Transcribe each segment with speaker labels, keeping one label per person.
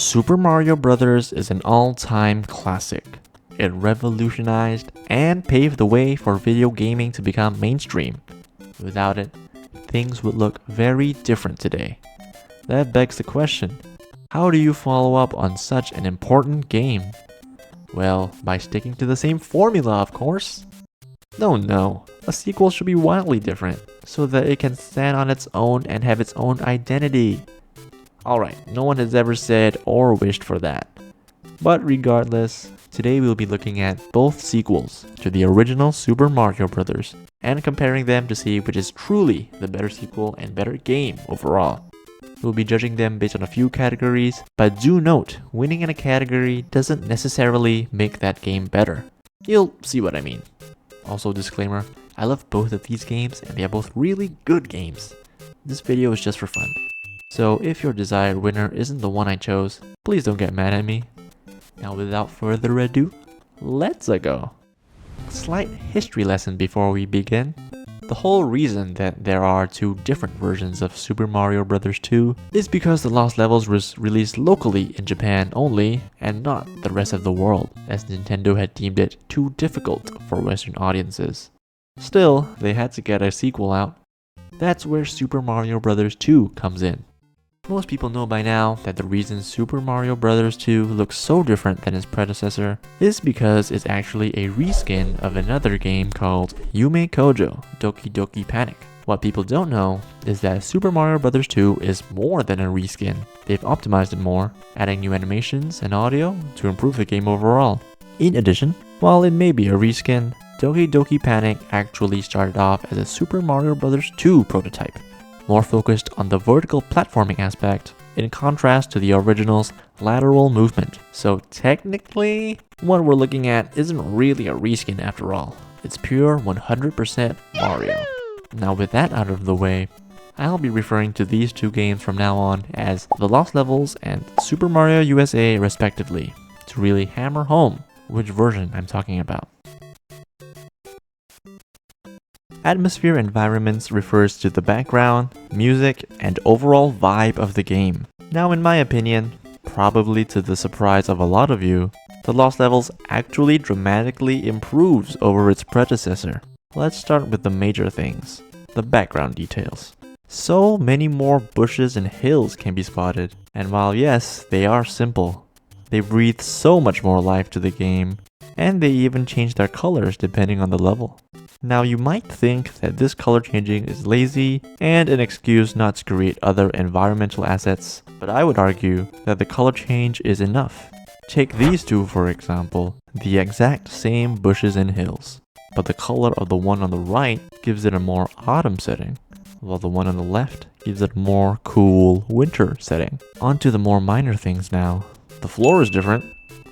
Speaker 1: Super Mario Bros. Is an all-time classic. It revolutionized and paved the way for video gaming to become mainstream. Without it, things would look very different today. That begs the question, how do you follow up on such an important game? Well, by sticking to the same formula, of course. No, a sequel should be wildly different, so that it can stand on its own and have its own identity. Alright, no one has ever said or wished for that. But regardless, today we'll be looking at both sequels to the original Super Mario Bros. And comparing them to see which is truly the better sequel and better game overall. We'll be judging them based on a few categories, but do note, winning in a category doesn't necessarily make that game better. You'll see what I mean. Also, disclaimer, I love both of these games and they are both really good games. This video is just for fun. So if your desired winner isn't the one I chose, please don't get mad at me. Now without further ado, let's go! Slight history lesson before we begin. The whole reason that there are two different versions of Super Mario Bros. 2 is because The Lost Levels was released locally in Japan only and not the rest of the world, as Nintendo had deemed it too difficult for Western audiences. Still, they had to get a sequel out. That's where Super Mario Bros. 2 comes in. Most people know by now that the reason Super Mario Bros. 2 looks so different than its predecessor is because it's actually a reskin of another game called Yume Kojo Doki Doki Panic. What people don't know is that Super Mario Bros. 2 is more than a reskin. They've optimized it more, adding new animations and audio to improve the game overall. In addition, while it may be a reskin, Doki Doki Panic actually started off as a Super Mario Bros. 2 prototype, more focused on the vertical platforming aspect, in contrast to the original's lateral movement. So technically, what we're looking at isn't really a reskin after all. It's pure 100% Mario. Now with that out of the way, I'll be referring to these two games from now on as The Lost Levels and Super Mario USA respectively, to really hammer home which version I'm talking about. Atmosphere environments refers to the background, music, and overall vibe of the game. Now in my opinion, probably to the surprise of a lot of you, The Lost Levels actually dramatically improves over its predecessor. Let's start with the major things, the background details. So many more bushes and hills can be spotted, and while yes, they are simple, they breathe so much more life to the game, and they even change their colors depending on the level. Now you might think that this color changing is lazy and an excuse not to create other environmental assets, but I would argue that the color change is enough. Take these two for example, the exact same bushes and hills, but the color of the one on the right gives it a more autumn setting, while the one on the left gives it a more cool winter setting. On to the more minor things now. The floor is different,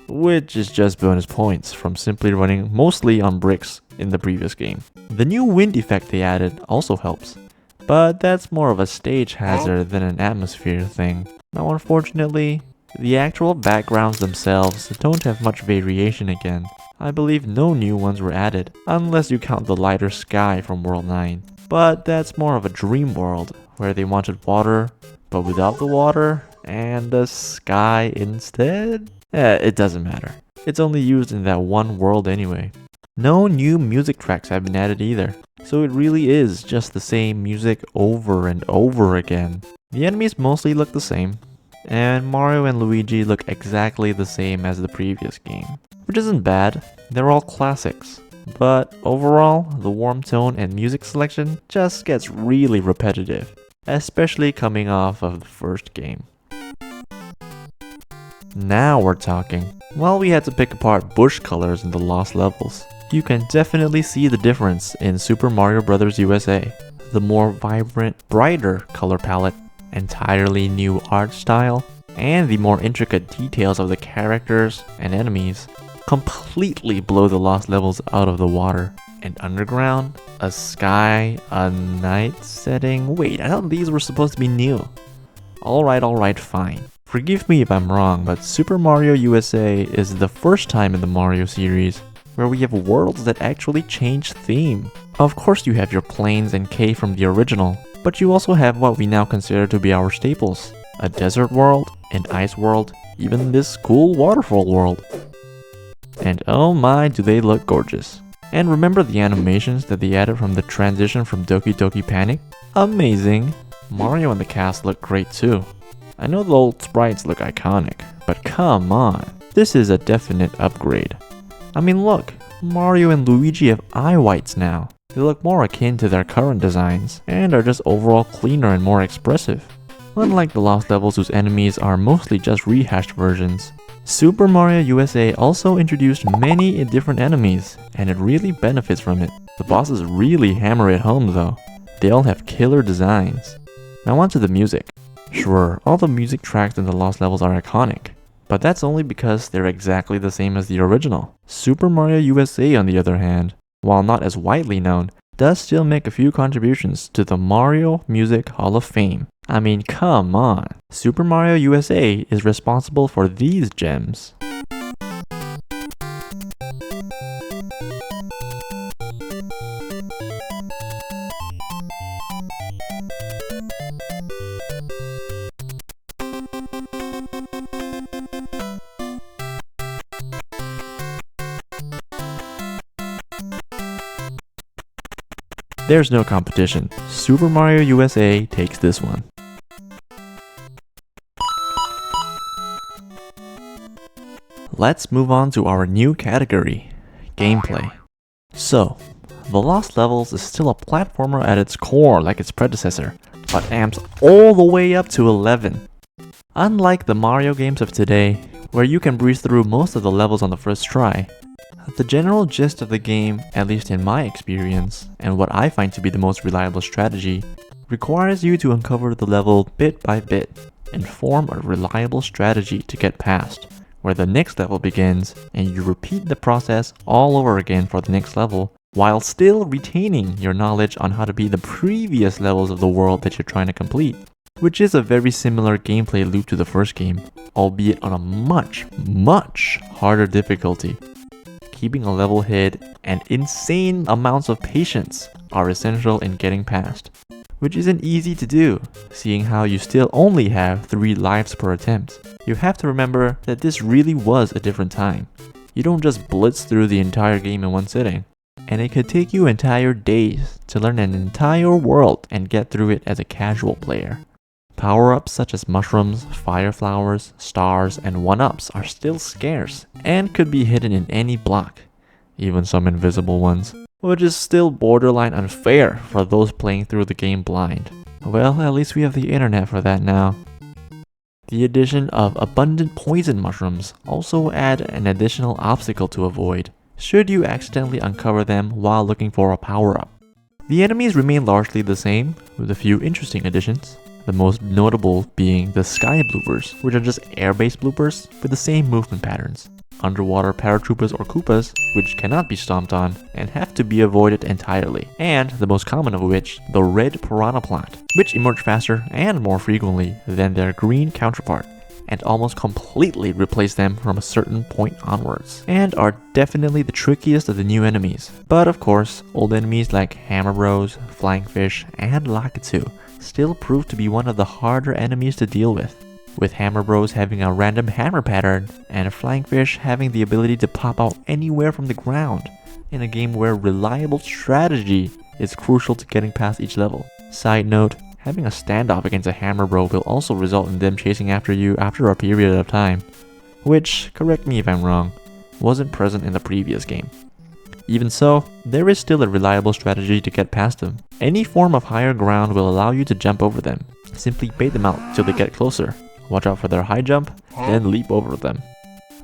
Speaker 1: which is just bonus points from simply running mostly on bricks in the previous game. The new wind effect they added also helps, but that's more of a stage hazard than an atmosphere thing. Now unfortunately, the actual backgrounds themselves don't have much variation again. I believe no new ones were added, unless you count the lighter sky from World 9. But that's more of a dream world, where they wanted water, but without the water, and the sky instead? It doesn't matter. It's only used in that one world anyway. No new music tracks have been added either, so it really is just the same music over and over again. The enemies mostly look the same, and Mario and Luigi look exactly the same as the previous game, which isn't bad, they're all classics. But overall, the warm tone and music selection just gets really repetitive, especially coming off of the first game. Now we're talking. While we had to pick apart bush colors in The Lost Levels, you can definitely see the difference in Super Mario Bros. USA. The more vibrant, brighter color palette, entirely new art style, and the more intricate details of the characters and enemies completely blow The Lost Levels out of the water. And underground, a sky, a night setting. Wait, I thought these were supposed to be new. Alright, fine. Forgive me if I'm wrong, but Super Mario USA is the first time in the Mario series where we have worlds that actually change theme. Of course you have your plains and cave from the original, but you also have what we now consider to be our staples. a desert world, an ice world, even this cool waterfall world. And oh my, do they look gorgeous. And remember the animations that they added from the transition from Doki Doki Panic? Amazing! Mario and the cast look great too. I know the old sprites look iconic, but come on, this is a definite upgrade. I mean look, Mario and Luigi have eye whites now. They look more akin to their current designs, and are just overall cleaner and more expressive. Unlike the Lost levels whose enemies are mostly just rehashed versions, Super Mario USA also introduced many different enemies, and it really benefits from it. The bosses really hammer it home though. They all have killer designs. Now onto the music. Sure, all the music tracks in the Lost levels are iconic, but that's only because they're exactly the same as the original. Super Mario USA, on the other hand, while not as widely known, does still make a few contributions to the Mario Music Hall of Fame. I mean, come on. Super Mario USA is responsible for these gems. There's no competition. Super Mario USA takes this one. Let's move on to our new category, gameplay. So, The Lost Levels is still a platformer at its core like its predecessor, but amps all the way up to 11. Unlike the Mario games of today, where you can breeze through most of the levels on the first try, the general gist of the game, at least in my experience, and what I find to be the most reliable strategy, requires you to uncover the level bit by bit and form a reliable strategy to get past, where the next level begins and you repeat the process all over again for the next level, while still retaining your knowledge on how to beat the previous levels of the world that you're trying to complete. Which is a very similar gameplay loop to the first game, albeit on a much, much harder difficulty. Keeping a level head and insane amounts of patience are essential in getting past, which isn't easy to do, seeing how you still only have 3 lives per attempt. You have to remember that this really was a different time. You don't just blitz through the entire game in one sitting, and it could take you entire days to learn an entire world and get through it as a casual player. Power-ups such as mushrooms, fire flowers, stars, and 1-ups are still scarce and could be hidden in any block, even some invisible ones, which is still borderline unfair for those playing through the game blind. Well, at least we have the internet for that now. The addition of abundant poison mushrooms also add an additional obstacle to avoid, should you accidentally uncover them while looking for a power-up. The enemies remain largely the same, with a few interesting additions. The most notable being the Sky Bloopers, which are just air-based bloopers with the same movement patterns. Underwater Paratroopers or Koopas, which cannot be stomped on and have to be avoided entirely. And the most common of which, the Red Piranha Plant, which emerge faster and more frequently than their green counterpart, and almost completely replace them from a certain point onwards, and are definitely the trickiest of the new enemies. But of course, old enemies like Hammer Bros, Flying Fish, and Lakitu still prove to be one of the harder enemies to deal with Hammer Bros having a random hammer pattern, and Flying Fish having the ability to pop out anywhere from the ground, in a game where reliable strategy is crucial to getting past each level. Side note, having a standoff against a Hammer Bro will also result in them chasing after you after a period of time, which, correct me if I'm wrong, wasn't present in the previous game. Even so, there is still a reliable strategy to get past them. Any form of higher ground will allow you to jump over them. Simply bait them out till they get closer. Watch out for their high jump, then leap over them.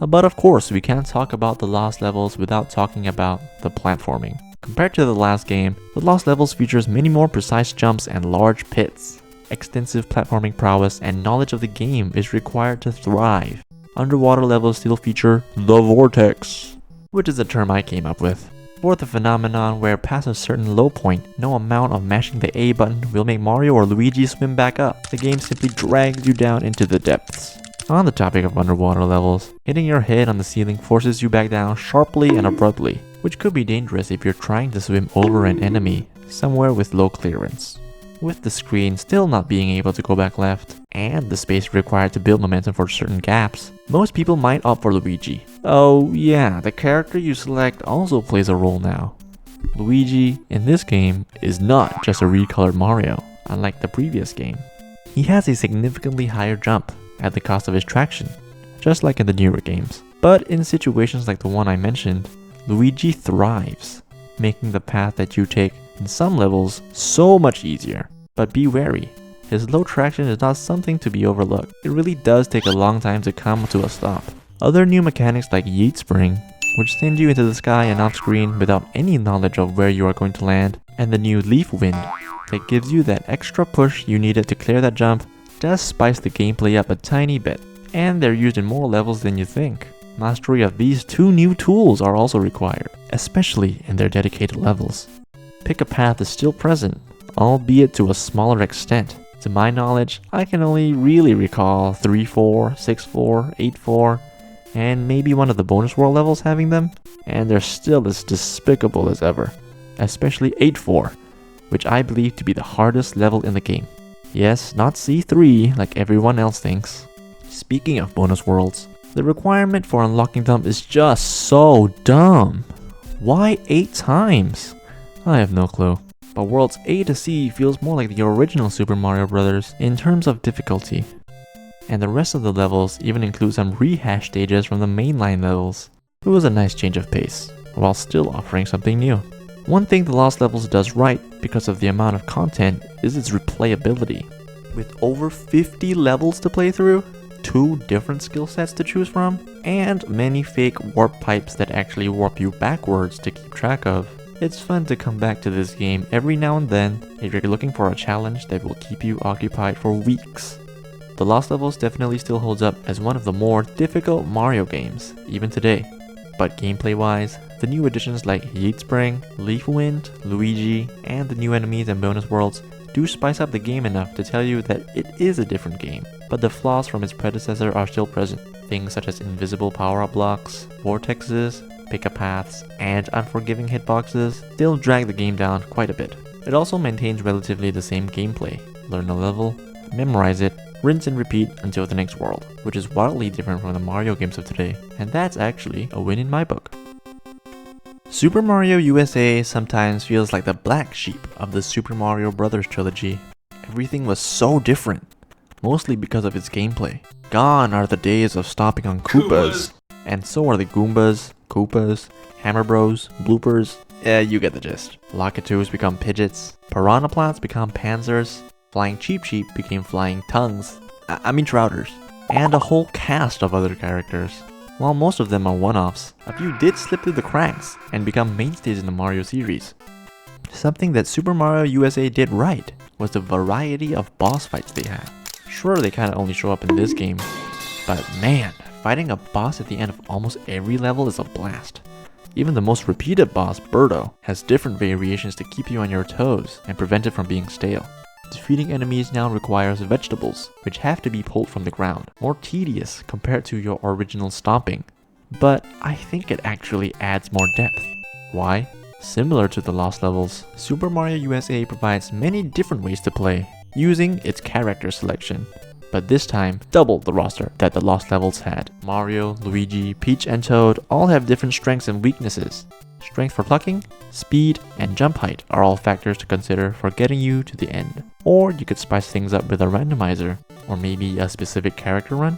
Speaker 1: But of course, we can't talk about the Lost levels without talking about the platforming. Compared to the last game, the Lost levels features many more precise jumps and large pits. Extensive platforming prowess and knowledge of the game is required to thrive. Underwater levels still feature the Vortex, which is a term I came up with, for the phenomenon where past a certain low point, no amount of mashing the A button will make Mario or Luigi swim back up. The game simply drags you down into the depths. On the topic of underwater levels, hitting your head on the ceiling forces you back down sharply and abruptly, which could be dangerous if you're trying to swim over an enemy somewhere with low clearance. With the screen still not being able to go back left, and the space required to build momentum for certain gaps, most people might opt for Luigi. Oh yeah, the character you select also plays a role now. Luigi, in this game, is not just a recolored Mario, unlike the previous game. He has a significantly higher jump at the cost of his traction, just like in the newer games. But in situations like the one I mentioned, Luigi thrives, making the path that you take in some levels so much easier. But be wary, his low traction is not something to be overlooked. It really does take a long time to come to a stop. Other new mechanics like Yeet Spring, which send you into the sky and off screen without any knowledge of where you are going to land, and the new Leaf Wind, that gives you that extra push you needed to clear that jump, does spice the gameplay up a tiny bit, and they're used in more levels than you think. Mastery of these two new tools are also required, especially in their dedicated levels. Pick a Path is still present, albeit to a smaller extent. To my knowledge, I can only really recall 3-4, 6-4, 8-4, and maybe one of the bonus world levels having them, and they're still as despicable as ever, especially 8-4, which I believe to be the hardest level in the game. Yes, not C3 like everyone else thinks. Speaking of bonus worlds, the requirement for unlocking them is just so dumb. Why 8 times? I have no clue. But Worlds A to C feels more like the original Super Mario Bros. In terms of difficulty. And the rest of the levels even include some rehash stages from the mainline levels. It was a nice change of pace, while still offering something new. One thing the Lost Levels does right because of the amount of content is its replayability. With over 50 levels to play through, 2 different skill sets to choose from, and many fake warp pipes that actually warp you backwards to keep track of, it's fun to come back to this game every now and then if you're looking for a challenge that will keep you occupied for weeks. The Lost Levels definitely still holds up as one of the more difficult Mario games, even today. But gameplay wise, the new additions like Yeet Spring, Leaf Wind, Luigi, and the new enemies and bonus worlds do spice up the game enough to tell you that it is a different game, but the flaws from its predecessor are still present. Things such as invisible power-up blocks, vortexes, pick-up paths, and unforgiving hitboxes still drag the game down quite a bit. It also maintains relatively the same gameplay. Learn a level, memorize it, rinse and repeat until the next world, which is wildly different from the Mario games of today, and that's actually a win in my book. Super Mario USA sometimes feels like the black sheep of the Super Mario Bros. Trilogy. Everything was so different, mostly because of its gameplay. Gone are the days of stopping on Koopas, and so are the Goombas, Koopas, Hammer Bros, Bloopers, you get the gist. Lakitus become Pidgeots, Piranha Plants become Panzers, Flying Cheep Cheep became Flying Tongues, Trouters, and a whole cast of other characters. While most of them are one-offs, a few did slip through the cracks and become mainstays in the Mario series. Something that Super Mario USA did right was the variety of boss fights they had. Sure, they kinda only show up in this game, but man, fighting a boss at the end of almost every level is a blast. Even the most repeated boss, Birdo, has different variations to keep you on your toes and prevent it from being stale. Defeating enemies now requires vegetables, which have to be pulled from the ground, more tedious compared to your original stomping. But I think it actually adds more depth. Why? Similar to the Lost Levels, Super Mario USA provides many different ways to play, using its character selection. But this time, double the roster that the Lost Levels had. Mario, Luigi, Peach, and Toad all have different strengths and weaknesses. Strength for plucking, speed, and jump height are all factors to consider for getting you to the end. Or you could spice things up with a randomizer, or maybe a specific character run.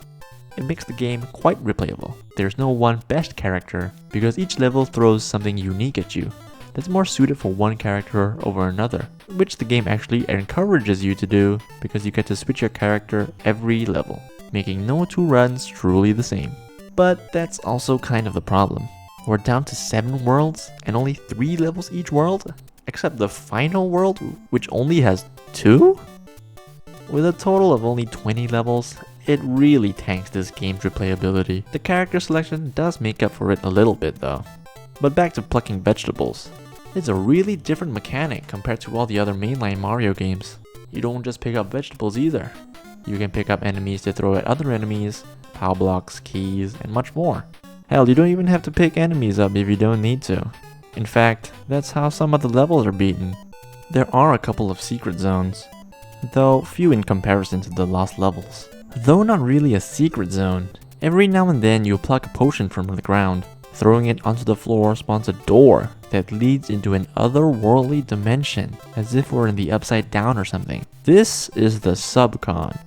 Speaker 1: It makes the game quite replayable. There's no one best character, because each level throws something unique at you that's more suited for one character over another, which the game actually encourages you to do because you get to switch your character every level, making no 2 runs truly the same. But that's also kind of the problem. We're down to 7 worlds and only 3 levels each world, except the final world, which only has 2? With a total of only 20 levels, it really tanks this game's replayability. The character selection does make up for it a little bit though. But back to plucking vegetables. It's a really different mechanic compared to all the other mainline Mario games. You don't just pick up vegetables either. You can pick up enemies to throw at other enemies, power blocks, keys, and much more. Hell, you don't even have to pick enemies up if you don't need to. In fact, that's how some of the levels are beaten. There are a couple of secret zones, though few in comparison to the lost levels. Though not really a secret zone, every now and then you pluck a potion from the ground. Throwing it onto the floor spawns a door that leads into an otherworldly dimension, as if we're in the upside down or something. This is the Subcon,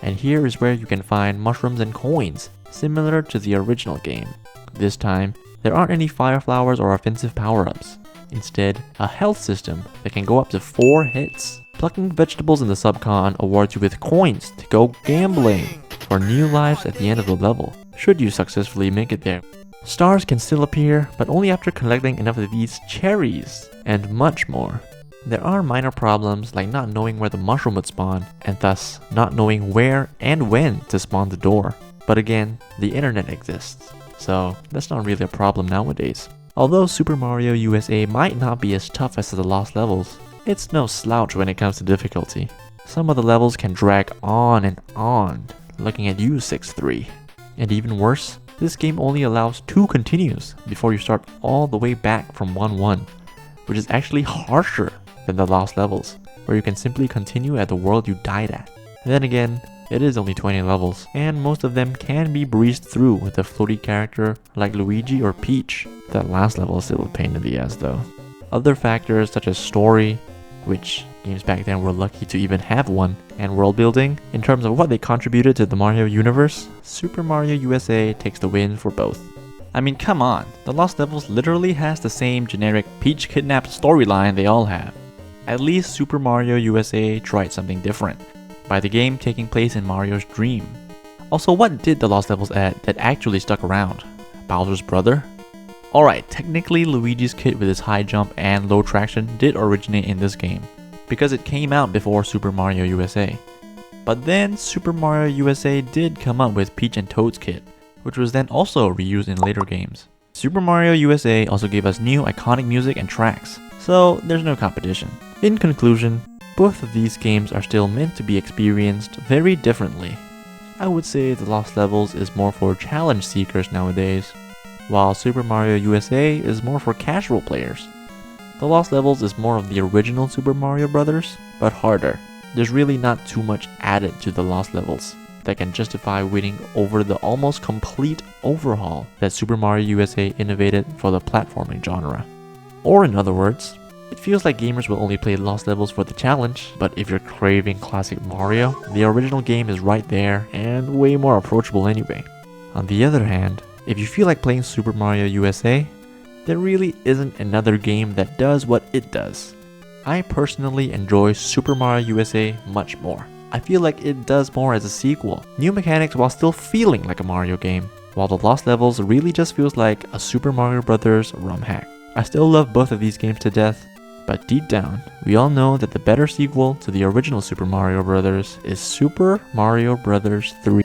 Speaker 1: and here is where you can find mushrooms and coins, similar to the original game. This time, there aren't any fire flowers or offensive power-ups. Instead, a health system that can go up to 4 hits. Plucking vegetables in the Subcon awards you with coins to go gambling for new lives at the end of the level, should you successfully make it there. Stars can still appear, but only after collecting enough of these cherries, and much more. There are minor problems like not knowing where the mushroom would spawn, and thus not knowing where and when to spawn the door. But again, the internet exists, so that's not really a problem nowadays. Although Super Mario USA might not be as tough as the lost levels, it's no slouch when it comes to difficulty. Some of the levels can drag on and on, looking at you 6-3. And even worse, this game only allows 2 continues before you start all the way back from 1-1, which is actually harsher than the lost levels, where you can simply continue at the world you died at. Then again, it is only 20 levels, and most of them can be breezed through with a floaty character like Luigi or Peach. That last level is still a pain in the ass though. Other factors such as story, which games back then were lucky to even have one, and world building, in terms of what they contributed to the Mario universe, Super Mario USA takes the win for both. I mean, come on, the Lost Levels literally has the same generic Peach kidnapped storyline they all have. At least Super Mario USA tried something different, by the game taking place in Mario's dream. Also, what did the Lost Levels add that actually stuck around? Bowser's brother? Alright, technically Luigi's kit with his high jump and low traction did originate in this game, because it came out before Super Mario USA. But then Super Mario USA did come up with Peach and Toad's kit, which was then also reused in later games. Super Mario USA also gave us new iconic music and tracks, so there's no competition. In conclusion, both of these games are still meant to be experienced very differently. I would say The Lost Levels is more for challenge seekers nowadays, while Super Mario USA is more for casual players. The Lost Levels is more of the original Super Mario Bros., but harder. There's really not too much added to the Lost Levels that can justify winning over the almost complete overhaul that Super Mario USA innovated for the platforming genre. Or in other words, it feels like gamers will only play Lost Levels for the challenge, but if you're craving classic Mario, the original game is right there and way more approachable anyway. On the other hand, if you feel like playing Super Mario USA, there really isn't another game that does what it does. I personally enjoy Super Mario USA much more. I feel like it does more as a sequel, new mechanics while still feeling like a Mario game, while the Lost Levels really just feels like a Super Mario Bros. ROM hack. I still love both of these games to death, but deep down, we all know that the better sequel to the original Super Mario Bros. Is Super Mario Bros. 3.